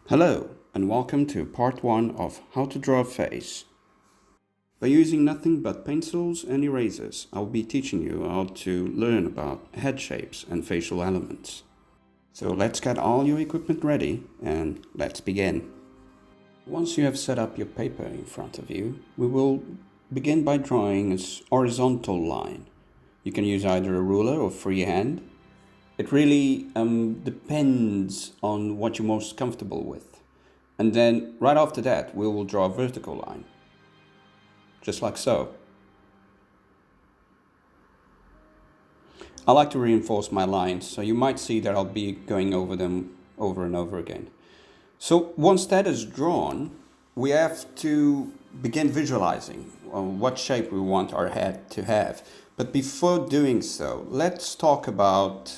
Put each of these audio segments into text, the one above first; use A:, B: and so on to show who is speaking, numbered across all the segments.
A: Hello and welcome to part 1 of How to Draw a Face. By using nothing but pencils and erasers, I'll be teaching you how to learn about head shapes and facial elements. So let's get all your equipment ready and let's begin. Once you have set up your paper in front of you, we will begin by drawing a horizontal line. You can use either a ruler or freehand. It really depends on what you're most comfortable with. And then right after that, we will draw a vertical line, just like so. I like to reinforce my lines, so you might see that I'll be going over them over and over again. So once that is drawn, we have to begin visualizing what shape we want our head to have. But before doing so, let's talk about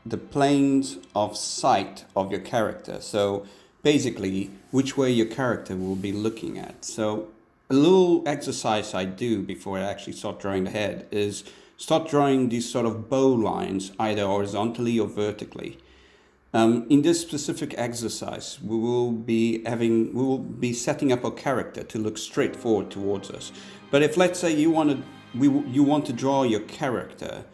A: the planes of sight of your character. So basically, which way your character will be looking at. So a little exercise I do before I actually start drawing the head is start drawing these sort of bow lines, either horizontally or vertically. In this specific exercise, we will be setting up our character to look straight forward towards us. But if, let's say, you want to draw your character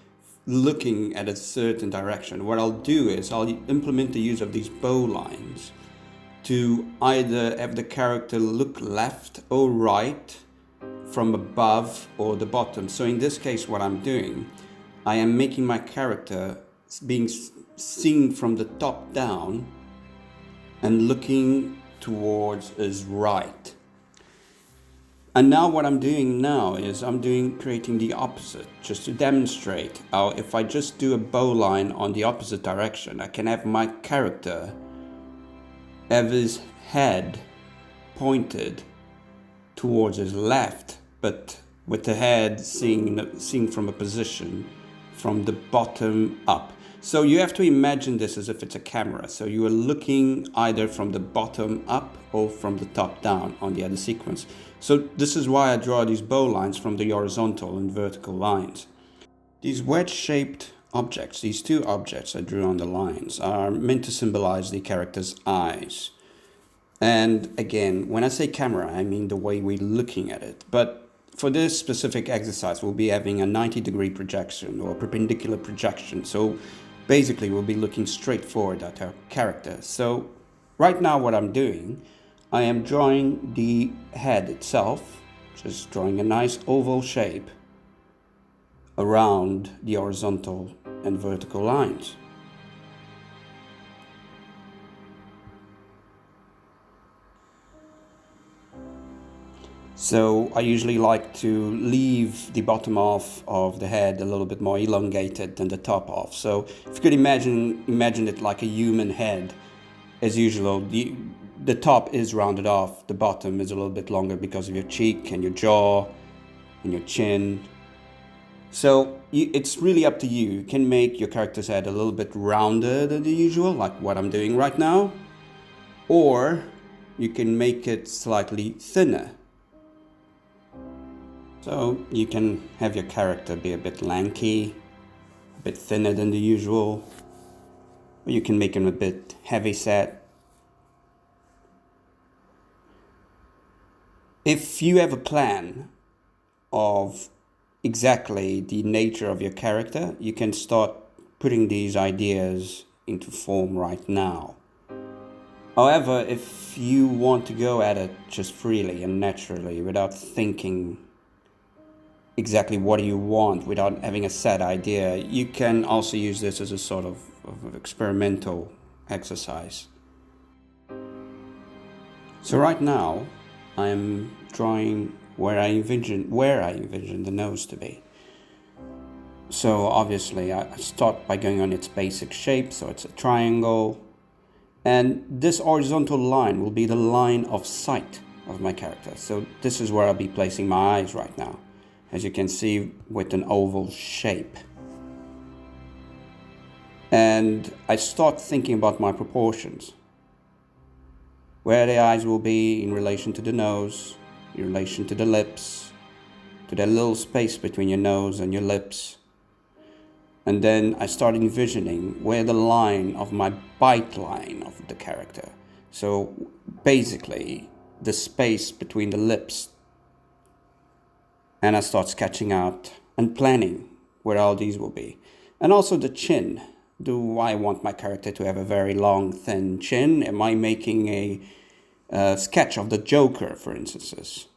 A: looking at a certain direction, what I'll do is I'll implement the use of these bow lines to either have the character look left or right from above or the bottom. So in this case, what I'm doing, I am making my character being seen from the top down and looking towards his right. And now what I'm doing now is creating the opposite, just to demonstrate how if I just do a bow line on the opposite direction, I can have my character have his head pointed towards his left, but with the head seen from a position from the bottom up. So you have to imagine this as if it's a camera. So you are looking either from the bottom up or from the top down on the other sequence. So this is why I draw these bow lines from the horizontal and vertical lines. These wedge-shaped objects, these two objects I drew on the lines, are meant to symbolize the character's eyes. And again, when I say camera, I mean the way we're looking at it. But for this specific exercise, we'll be having a 90-degree projection or perpendicular projection. So basically, we'll be looking straight forward at our character. So right now what I'm doing, I am drawing the head itself, just drawing a nice oval shape around the horizontal and vertical lines. So I usually like to leave the bottom half of the head a little bit more elongated than the top half. So if you could imagine it like a human head, as usual, the top is rounded off, the bottom is a little bit longer because of your cheek and your jaw and your chin. So it's really up to you. You can make your character's head a little bit rounder than the usual, like what I'm doing right now, or you can make it slightly thinner. So you can have your character be a bit lanky, a bit thinner than the usual, or you can make him a bit heavy set. If you have a plan of exactly the nature of your character, you can start putting these ideas into form right now. However, if you want to go at it just freely and naturally without thinking exactly what do you want, without having a set idea, you can also use this as a sort of experimental exercise. So right now, I'm drawing where I envision the nose to be. So obviously I start by going on its basic shape, so it's a triangle. And this horizontal line will be the line of sight of my character. So this is where I'll be placing my eyes right now, as you can see, with an oval shape. And I start thinking about my proportions, where the eyes will be in relation to the nose, in relation to the lips, to that little space between your nose and your lips. And then I start envisioning where the line of my bite line of the character. So basically the space between the lips. And I start sketching out and planning where all these will be. And also the chin. Do I want my character to have a very long, thin chin? Am I making a sketch of the Joker, for instance?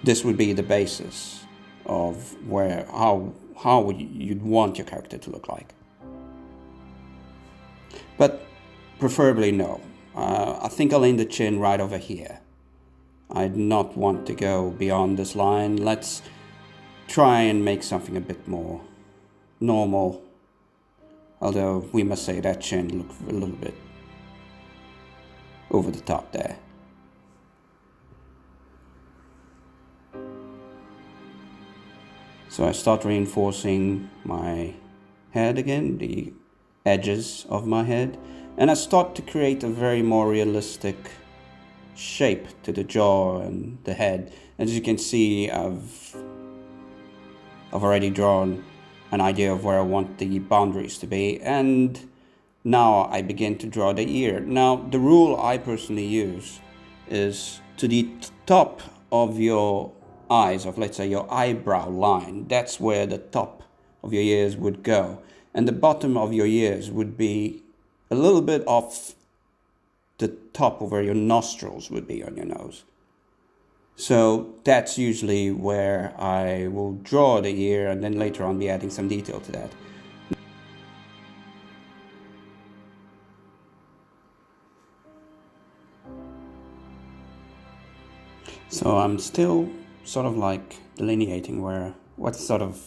A: This would be the basis of how you'd want your character to look like. But preferably no. I think I'll end the chin right over here. I'd not want to go beyond this line. Let's try and make something a bit more normal. Although we must say that chin looks a little bit over the top there. So I start reinforcing my head again, the edges of my head, and I start to create a very more realistic shape to the jaw and the head. As you can see, I've already drawn an idea of where I want the boundaries to be, and now I begin to draw the ear. Now, the rule I personally use is to the top of your eyes, of let's say your eyebrow line. That's where the top of your ears would go, and the bottom of your ears would be a little bit off the top of where your nostrils would be on your nose. So that's usually where I will draw the ear, and then later on be adding some detail to that. So I'm still sort of like delineating what sort of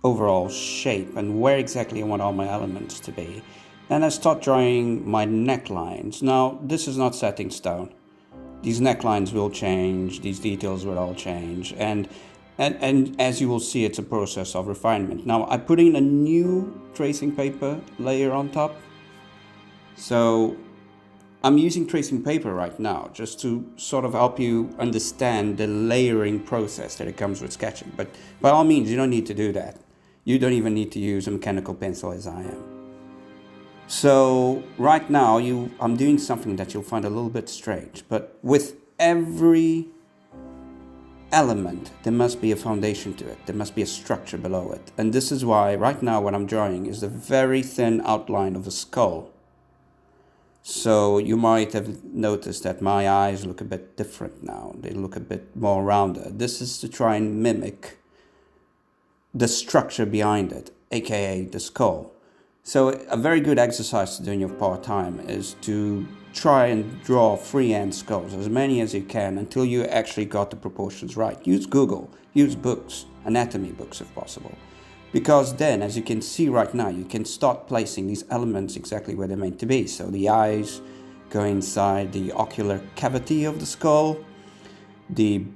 A: overall shape and where exactly I want all my elements to be. And I start drawing my necklines. Now, this is not set in stone. These necklines will change, these details will all change, and as you will see, it's a process of refinement. Now, I put in a new tracing paper layer on top. So I'm using tracing paper right now just to sort of help you understand the layering process that it comes with sketching. But by all means, you don't need to do that. You don't even need to use a mechanical pencil as I am. So right now, I'm doing something that you'll find a little bit strange, but with every element, there must be a foundation to it. There must be a structure below it. And this is why right now what I'm drawing is the very thin outline of a skull. So you might have noticed that my eyes look a bit different now. They look a bit more rounded. This is to try and mimic the structure behind it, aka the skull. So a very good exercise to do in your part-time is to try and draw freehand skulls, as many as you can, until you actually got the proportions right. Use Google, use books, anatomy books if possible. Because then, as you can see right now, you can start placing these elements exactly where they're meant to be. So the eyes go inside the ocular cavity of the skull, the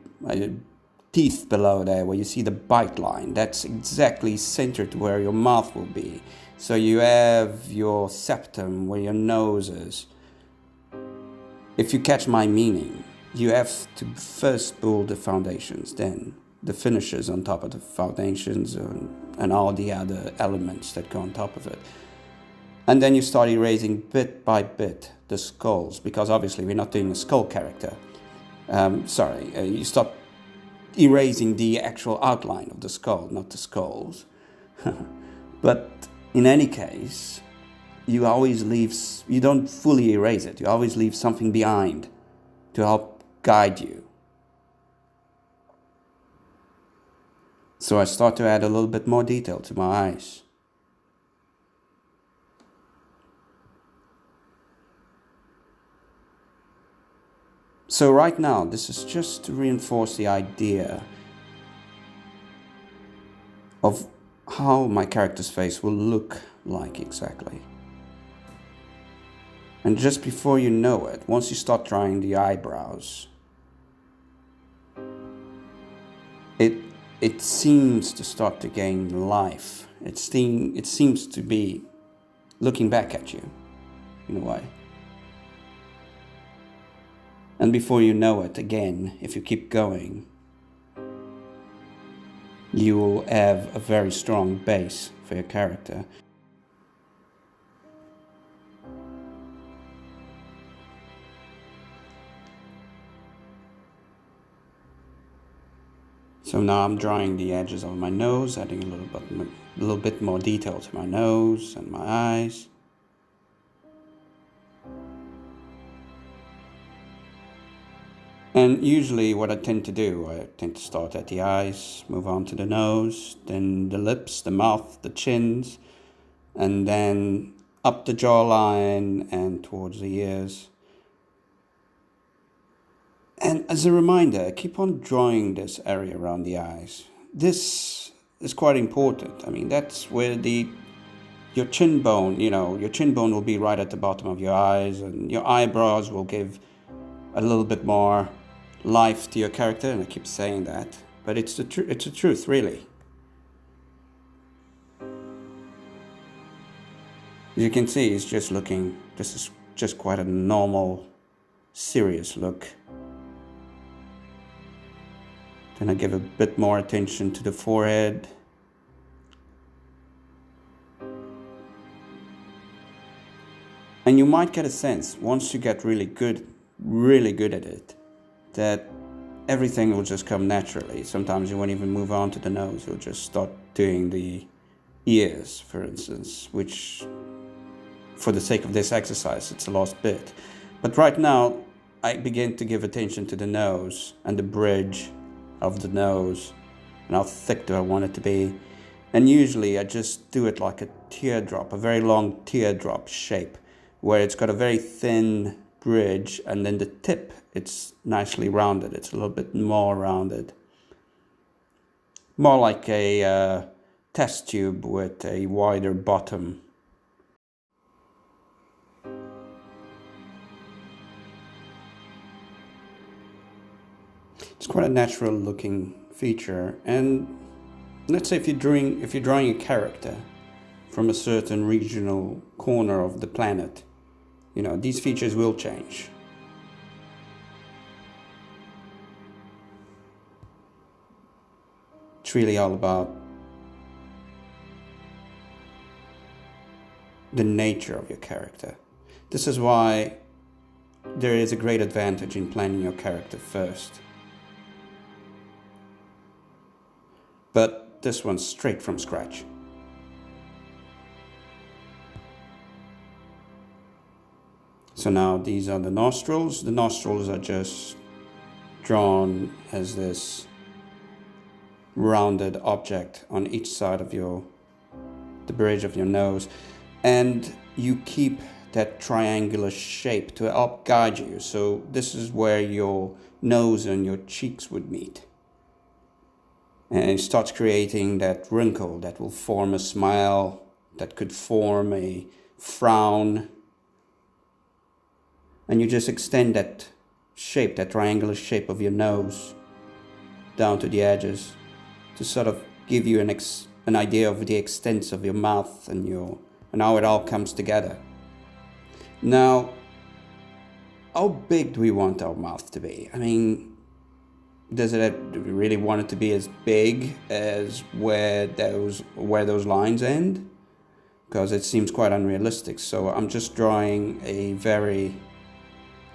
A: teeth below there where you see the bite line, that's exactly centered where your mouth will be. So you have your septum where your nose is. If you catch my meaning, you have to first build the foundations, then the finishes on top of the foundations and all the other elements that go on top of it. And then you start erasing bit by bit the skulls, because obviously we're not doing a skull character. You start erasing the actual outline of the skull, not the skulls. But in any case, you don't fully erase it. You always leave something behind to help guide you. So I start to add a little bit more detail to my eyes. So right now, this is just to reinforce the idea of how my character's face will look like exactly. And just before you know it, once you start drawing the eyebrows, it seems to start to gain life. It seems to be looking back at you, in a way. And before you know it, again, if you keep going, you will have a very strong base for your character. So now I'm drawing the edges of my nose, adding a little bit more detail to my nose and my eyes. And usually what I tend to start at the eyes, move on to the nose, then the lips, the mouth, the chins, and then up the jawline and towards the ears. And as a reminder, keep on drawing this area around the eyes. This is quite important. I mean, that's where your chin bone, your chin bone will be right at the bottom of your eyes, and your eyebrows will give a little bit more life to your character. And I keep saying that, but it's the truth, really. As you can see, this is just quite a normal, serious look. Then I give a bit more attention to the forehead. And you might get a sense, once you get really good at it, that everything will just come naturally. Sometimes you won't even move on to the nose. You'll just start doing the ears, for instance, which, for the sake of this exercise, it's the last bit. But right now, I begin to give attention to the nose and the bridge of the nose, and how thick do I want it to be. And usually I just do it like a teardrop, a very long teardrop shape, where it's got a very thin bridge, and then the tip, it's nicely rounded. It's a little bit more rounded, more like a test tube with a wider bottom. It's quite a natural looking feature. And let's say if you're drawing a character from a certain regional corner of the planet, these features will change. It's really all about the nature of your character. This is why there is a great advantage in planning your character first. But this one's straight from scratch. So now these are the nostrils. The nostrils are just drawn as this rounded object on each side of the bridge of your nose. And you keep that triangular shape to help guide you. So this is where your nose and your cheeks would meet. And it starts creating that wrinkle that will form a smile, that could form a frown. And you just extend that shape, that triangular shape of your nose down to the edges to sort of give you an idea of the extent of your mouth and how it all comes together. Now, how big do we want our mouth to be? I mean, do we really want it to be as big as where those lines end? Because it seems quite unrealistic. So I'm just drawing a very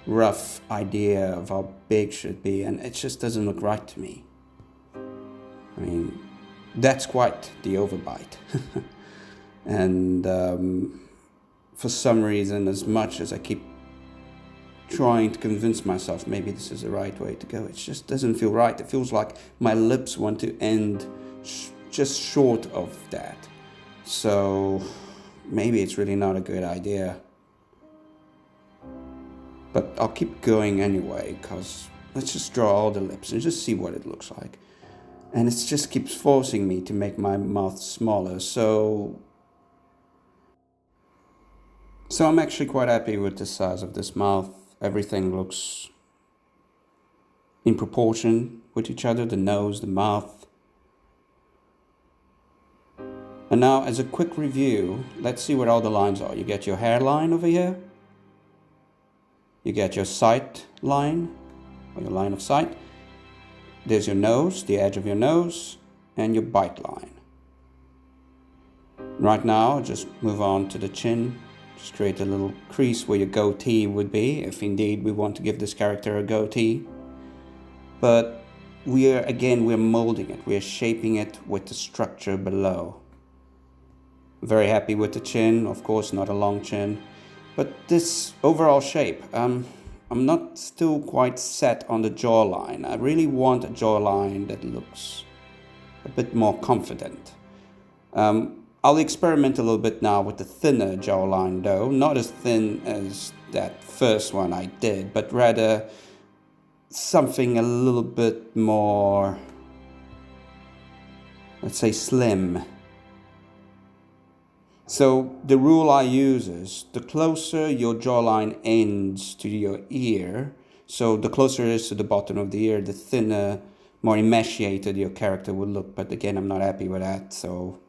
A: rough idea of how big should be, and it just doesn't look right to me. I mean, that's quite the overbite. And for some reason, as much as I keep trying to convince myself maybe this is the right way to go, it just doesn't feel right. It feels like my lips want to end just short of that. So maybe it's really not a good idea. But I'll keep going anyway, because let's just draw all the lips and just see what it looks like. And it just keeps forcing me to make my mouth smaller. So I'm actually quite happy with the size of this mouth. Everything looks in proportion with each other, the nose, the mouth. And now, as a quick review, let's see what all the lines are. You get your hairline over here. You get your sight line, or your line of sight. There's your nose, the edge of your nose, and your bite line. Right now, just move on to the chin. Just create a little crease where your goatee would be, if indeed we want to give this character a goatee. But we're molding it. We're shaping it with the structure below. Very happy with the chin, of course, not a long chin. But this overall shape, I'm not still quite set on the jawline. I really want a jawline that looks a bit more confident. I'll experiment a little bit now with the thinner jawline though, not as thin as that first one I did, but rather something a little bit more, let's say, slim. So the rule I use is the closer your jawline ends to your ear, so the closer it is to the bottom of the ear, the thinner, more emaciated your character will look. But again, I'm not happy with that, so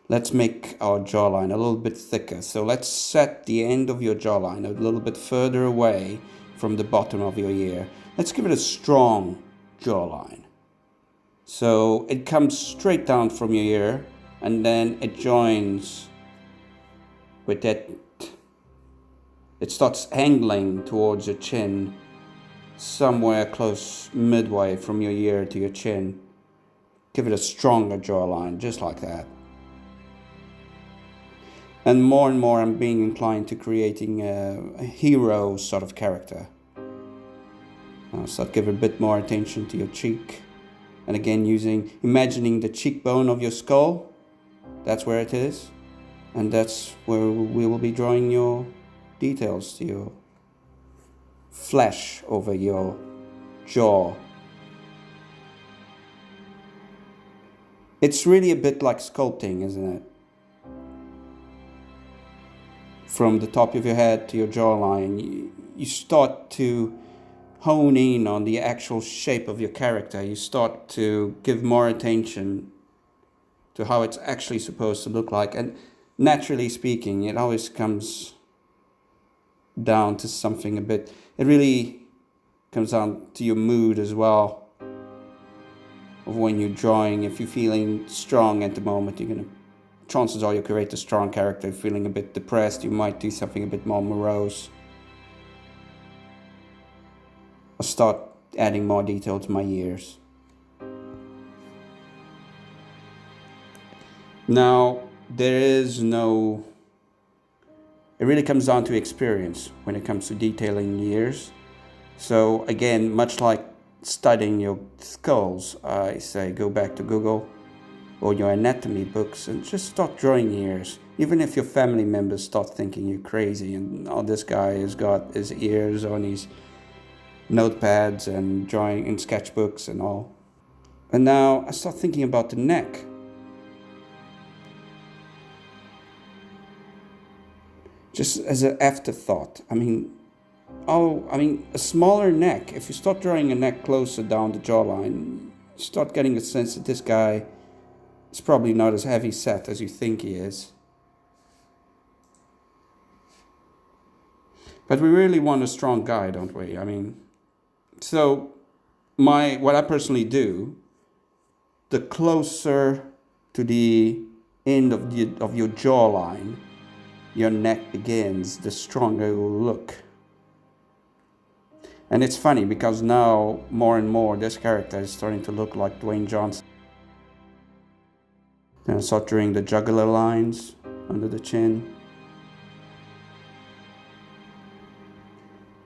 A: let's make our jawline a little bit thicker. So let's set the end of your jawline a little bit further away from the bottom of your ear. Let's give it a strong jawline. So it comes straight down from your ear and then it joins with that. It starts angling towards your chin, somewhere close midway from your ear to your chin. Give it a stronger jawline, just like that. And more I'm being inclined to creating a hero sort of character. So give a bit more attention to your cheek. And again, imagining the cheekbone of your skull. That's where it is. And that's where we will be drawing your details to your flesh over your jaw. It's really a bit like sculpting, isn't it? From the top of your head to your jawline, you start to hone in on the actual shape of your character. You start to give more attention to how it's actually supposed to look like. And naturally speaking, it always comes down to something it really comes down to your mood as well, of when you're drawing. If you're feeling strong at the moment, chances are you'll create a strong character. If feeling a bit depressed, you might do something a bit more morose. I'll start adding more detail to my ears. Now, it really comes down to experience when it comes to detailing ears. So again, much like studying your skulls, I say go back to Google or your anatomy books and just start drawing ears. Even if your family members start thinking you're crazy and this guy has got his ears on his notepads and drawing in sketchbooks and all. And now I start thinking about the neck. Just as an afterthought, a smaller neck. If you start drawing a neck closer down the jawline, you start getting a sense that this guy is probably not as heavy set as you think he is. But we really want a strong guy, don't we? So what I personally do, the closer to the end of your jawline your neck begins, the stronger it will look. And it's funny because now more and more this character is starting to look like Dwayne Johnson. Then I start drawing the jugular lines under the chin.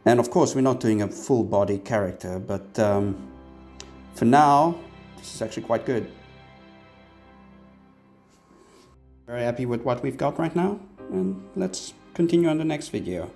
A: And of course we're not doing a full body character, but for now this is actually quite good. Very happy with what we've got right now, and let's continue on the next video.